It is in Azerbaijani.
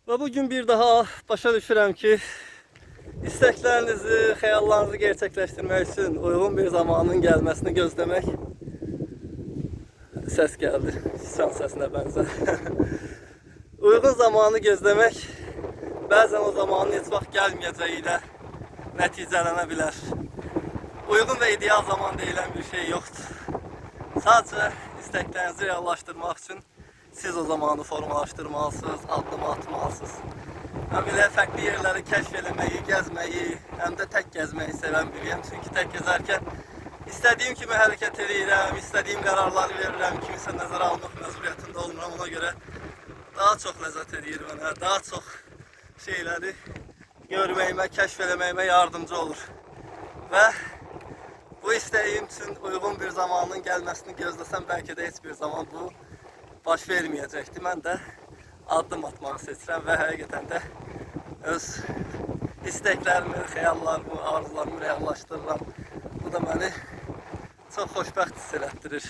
Ve bugün bir daha başa düşürəm ki, isteklerinizi, xəyallarınızı gerçekleştirmek için uygun bir zamanın gelmesini gözlemek. Ses geldi, sıçan sesine benzer. Uygun zamanı gözlemek, bazen o zamanın heç vaxt gəlməyəcəyiyle nəticələnə bilər. Uygun ve ideal zaman deyilən bir şey yoktur. Sadece isteklerinizi reallaştırmak için siz o zamanı formalaştırmalısınız, addım atmalısınız. Hem bile farklı yerleri keşfetmeyi, gezmeyi, hem de tek gezmeyi seven biriyim. Çünkü tek gezerken istediğim kimi hareket edirəm, istediğim kararlar veririm, kimse nəzərə almaq məcburiyyətində olmuram. Ona göre daha çok ləzzət edir mənə, daha çok şeyleri görməyimə, kəşfetməyimə yardımcı olur. Ve bu isteğim için uygun bir zamanın gelmesini gözlesem belki de hiçbir zaman bu baş verməyəcəkdi. Mən də addım atmağı seçirəm və həqiqətən də öz isteklərimi, xəyallarımı, arzularımı reallaşdırıram. Bu da məni çox xoşbəxt hiss elətdirir.